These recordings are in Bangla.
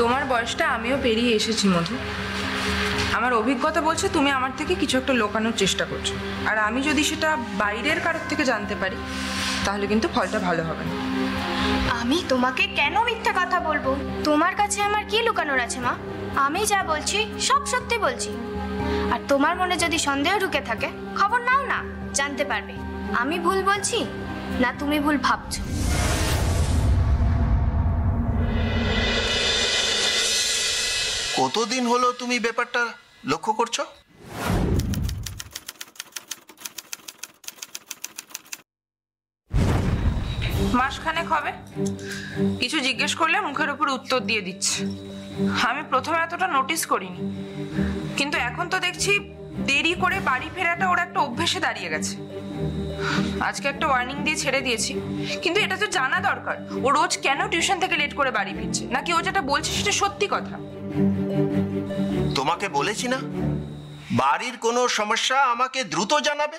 তোমার বয়সটা আমিও পেরিয়ে এসেছি মধু। আমার অভিজ্ঞতা বলছে তুমি আমার থেকে কিছু একটা লুকানোর চেষ্টা করছো, আর আমি যদি সেটা বাইরের কারোর থেকে জানতে পারি তাহলে কিন্তু ফলটা ভালো হবে না। আমি তোমাকে কেন মিথ্যা কথা বলবো? তোমার কাছে আমার কি লুকানোর আছে মা? আমি যা বলছি সব সত্যি বলছি। আর তোমার মনে যদি সন্দেহ ঢুকে থাকে, খবর নাও না, জানতে পারবে আমি ভুল বলছি না তুমি ভুল ভাবছো। কতদিন হলো তুমি ব্যাপারটা লক্ষ্য করছো? মাসখানেক হবে। কিছু জিজ্ঞেস করলে মুখের উপর উত্তর দিয়ে দিচ্ছে। আমি প্রথমে এতটা নোটিস করিনি, কিন্তু এখন তো দেখছি দেরি করে বাড়ি ফেরাটা ওর একটা অভ্যেসে দাঁড়িয়ে গেছে। আজকে একটা ওয়ার্নিং দিয়ে ছেড়ে দিয়েছি, কিন্তু এটা তো জানা দরকার ও রোজ কেন টিউশন থেকে লেট করে বাড়ি ফিরছে, নাকি ও যেটা বলছে সেটা সত্যি কথা। তোমাকে বলেছি না, বাড়ির কোনো সমস্যা আমাকে দ্রুত জানাবে,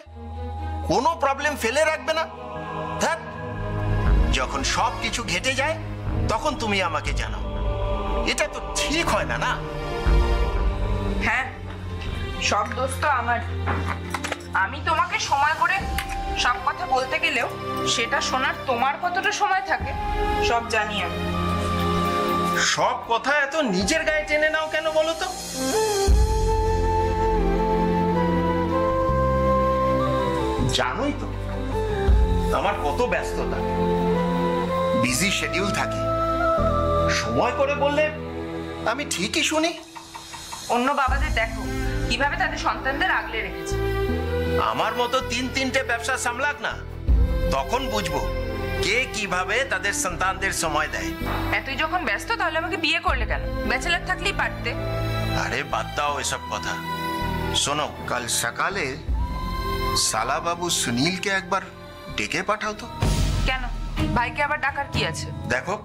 কোনো প্রবলেম ফেলে রাখবে না। ধ্যাৎ, যখন সব কিছু ঘেটে যায় তখন তুমি আমাকে জানাও। এটা তো ঠিক হয় না। না, হ্যাঁ, সব দোষ তো আমার। আমি তোমাকে সময় করে সব কথা বলতে গেলেও সেটা শোনার তোমার কতটা সময় থাকে সব জানি আমি। সব কথা এত নিজের গায়ে টেনে নাও কেন বলো তো? জানোই তো আমার কত ব্যস্ততা, বিজি শিডিউল থাকে। সময় করে বললে আমি ঠিকই শুনি। অন্য বাবাদের দেখো কিভাবে তাদের সন্তানদের আগলে রেখেছে। আমার মতো তিনটে ব্যবসা সামলাক না, তখন বুঝবো কে কিভাবে তাদের সন্তানদের সময় দেয়। এতই যখন ব্যস্ত তাহলে আমাকে বিয়ে করলে কেন? ব্যাচেলার থাকলেই পারতে। আরে বাদ দাও এসব কথা। শোনো, কাল সকালে সালা বাবু সুনীলকে একবার ডেকে পাঠাও তো। কেন? ভাইকে আবার ডাকার কি আছে? দেখো,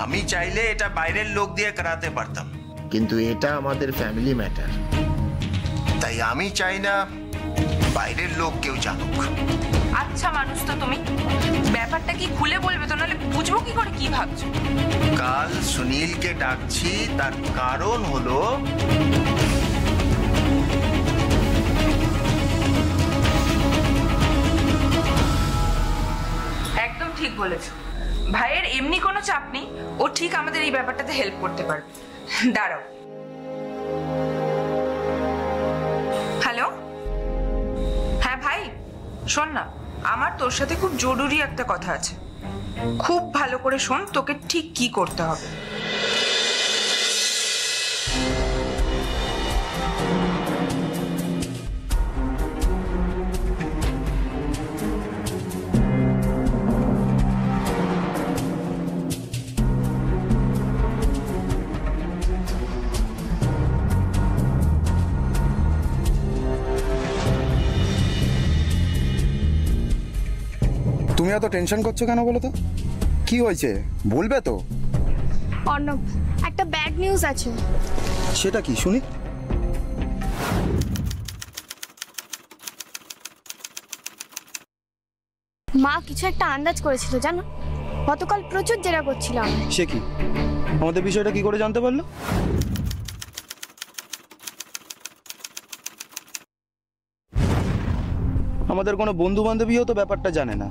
আমি চাইলে এটা বাইরের লোক দিয়ে করাতে পারতাম, কিন্তু এটা আমাদের ফ্যামিলি ম্যাটার, তাই আমি চাই না বাইরের লোক কেউ জানুক। আচ্ছা মানুষ তো তুমি, ব্যাপারটা কি খুলে বলবে তো, নাহলে বুঝবো কি করে কি ভাবছো। কাল সুনীলকে ডাকছি, তার কারণ হলো একদম ঠিক বলেছো। ভাইয়ের এমনি কোনো চাপ নেই, ও ঠিক আমাদের এই ব্যাপারটাতে হেল্প করতে পারবে। দাঁড়াও। হ্যালো, হ্যাঁ ভাই, শোন না, আমার তোর সাথে খুব জরুরি একটা কথা আছে। খুব ভালো করে শোন, তোকে ঠিক কি করতে হবে। তুমি এত টেনশন করছো কেন বলো তো? কি হয়েছে বলবে তো? অর্ণব, একটা ব্যাড নিউজ আছে। সেটা কি শুনি? মা কিছু একটা আন্দাজ করেছিল জানো, গতকাল প্রচুর জেরা করছিলাম। সে কি? আমাদের বিষয়টা কি করে জানতে পারলো? আমাদের কোনো বন্ধু বান্ধবীও তো ব্যাপারটা জানে না।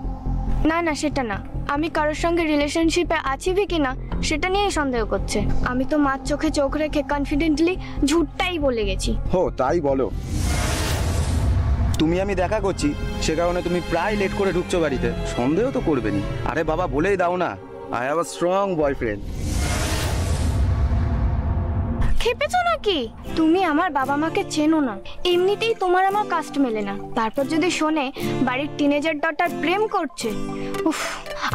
না না, সেটা না, আমি কারোর সঙ্গে রিলেশনশিপে আছি কি না সেটা নিয়েই সন্দেহ করছে। আমি তো মার চোখে চোখ রেখে কনফিডেন্টলি ঝুটটাই বলে গেছি। হো তাই বলো? তুমি আমি দেখা করছি সে কারণে তুমি প্রায় লেট করে ঢুকছো বাড়িতে, সন্দেহ তো করবেনি। আরে বাবা বলেই দাও না, I have a strong boyfriend. খেপেছো নাকি? তুমি আমার বাবা মাকে চেনো না, এমনিতেই তোমার আমার কাস্ট মেলে না, তারপর যদি শোনে বাড়ির টিনেজার ডটার প্রেম করছে, উফ,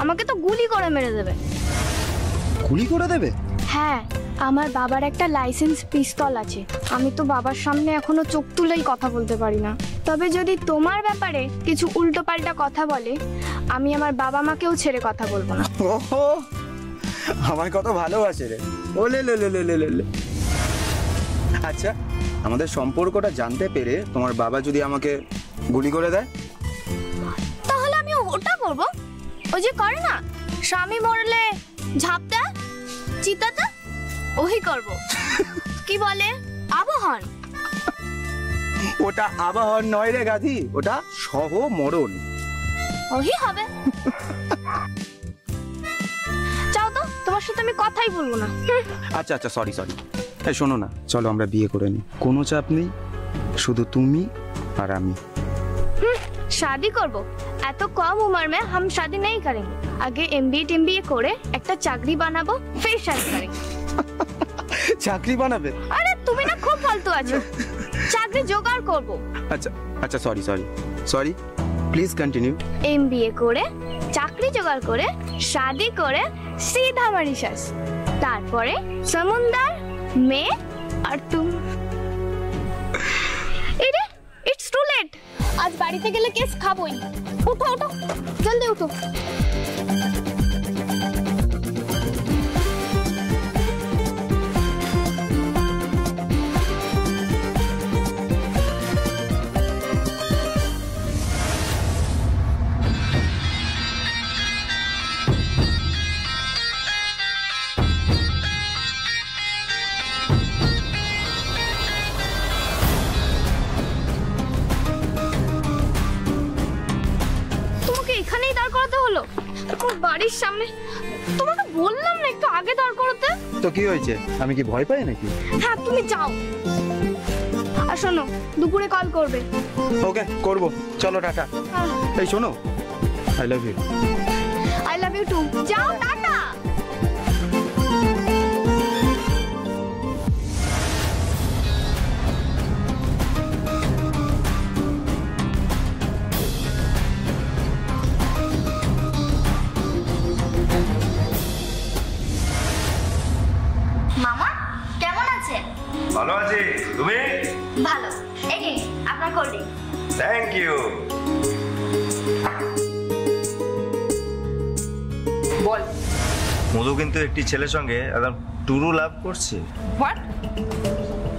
আমাকে তো গুলি করে মেরে দেবে। গুলি করে দেবে? হ্যাঁ, আমার বাবার একটা লাইসেন্স পিস্তল আছে, আমি তো বাবার সামনে এখনো চোখ তুলেই কথা বলতে পারি না। তবে যদি তোমার ব্যাপারে কিছু উল্টো পাল্টা কথা বলে, আমি আমার বাবা মাকেও ছেড়ে কথা বলবো না। ওহো, আমার কত ভালোবাসে রে। ওলে লে লে লে লে লে। আচ্ছা, আমাদের সম্পর্কটা জানতে পেরে তোমার বাবা যদি আমাকে গুলি করে দেয়, তাহলে আমি ওটা করব, ওই যে করে না স্বামী মরলে ঝাঁপ দেয় চিতাতে, ওহি করব। কি বলে আবাহন? ওটা আবাহন নয় রে গাধি, ওটা সহমরণ। ওহি হবে। যাও তো, তোমার সাথে আমি কথাই বলবো না। আচ্ছা আচ্ছা, সরি সরি। এই শোনো না, চলো আমরা বিয়ে করে নিই, কোনো চাপ নেই, শুধু তুমি আর আমি। शादी করব? এত কম উম্র में हम शादी नहीं करेंगे। आगे MBA করে একটা চাকরি বানাবো, फिर शादी करेंगे। চাকরি বানাবে? আরে তুমি না খুব ফালতু আছো। চাকরি জোগাড় করব। আচ্ছা আচ্ছা, sorry sorry sorry, please continue. MBA করে চাকরি জোগাড় করে শাদি করে सीधा मॉरिशस, তারপরে সমুদ্র में আর तुम। এরে ইটস টু লেট। আজ বাড়িতে গেলে কেস খাবোই। উঠো উঠো, জলদি উঠো। এখানেই দাঁড় করাতে হলো? বাড়ির সামনে তোমাকে বললাম না একটু আগে দাঁড় করাতে। তো কি হয়েছে, আমি কি ভয় পাই নাকি? হ্যাঁ তুমি যাও। আর শোনো, দুপুরে কল করবে। ওকে, করব। চলো টাটা। এই শোনো, I love you. I love you too. যাও, টাটা। মামা কেমন আছেন? ভালো আছি, তুমি? ভালো। এই নিন আপনার কোল্ড ড্রিঙ্ক। Thank you. বল। মধু কিন্তু একটি ছেলের সঙ্গে একদম টুরু লাভ করছে। হোয়াট?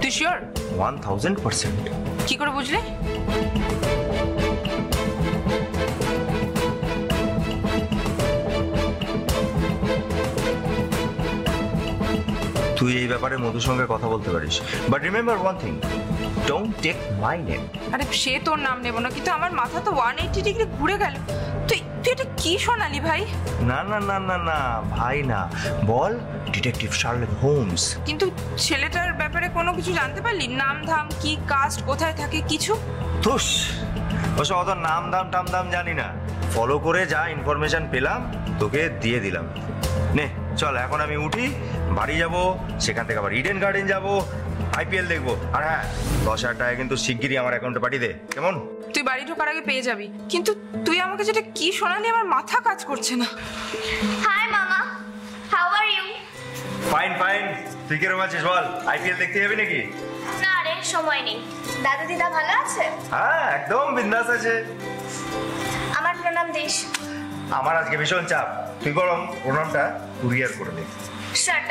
তুই শিওর? 1000%। কি করে বুঝলে? তুই এই ব্যাপারে মধুর সঙ্গে কথা বলতে পারিস, but remember one thing, don't take my name. আরে সে তোর নাম নেব না, কিন্তু আমার মাথা তো 180 ডিগ্রি ঘুরে গেল। তুই তুই এটা কি শোনালি ভাই? না না না না না ভাই না, বল ডিটেকটিভ শার্লক হোমস। কিন্তু ছেলেটার ব্যাপারে কোনো কিছু জানতে পারলি? নাম ধাম, কি কাস্ট, কোথায় থাকে, কিছু? তুস ওসব অত নাম দাম টাম দাম জানি না, ফলো করে যা ইনফরমেশন পেলাম তোকে দিয়ে দিলাম। নে চল, এখন আমি উঠি, বাড়ি যাব, সেখান থেকে আবার ইডেন গার্ডেন যাব, IPL দেখবো। আর হ্যাঁ, 10,000 টাকা কিন্তু শিগগিরই আমার অ্যাকাউন্টে পাঠিয়ে দে, কেমন? তুই বাড়ি ঢোকার আগে পেয়ে যাবি। কিন্তু তুই আমাকে যেটা কি শোনালি, আমার মাথা কাজ করছে না। হাই মামা, how are you? Fine fine, তুই কিরকম আছিস বল? IPL দেখতে যাবি নাকি? না রে, সময় নেই। দাদা দিদা ভালো আছে? হ্যাঁ একদম বিন্দাস আছে। আমার প্রণাম দিস। আমার আজকে ভীষণ চাপ, তুই গরম প্রণামটা কুরিয়ার করে দে। শাট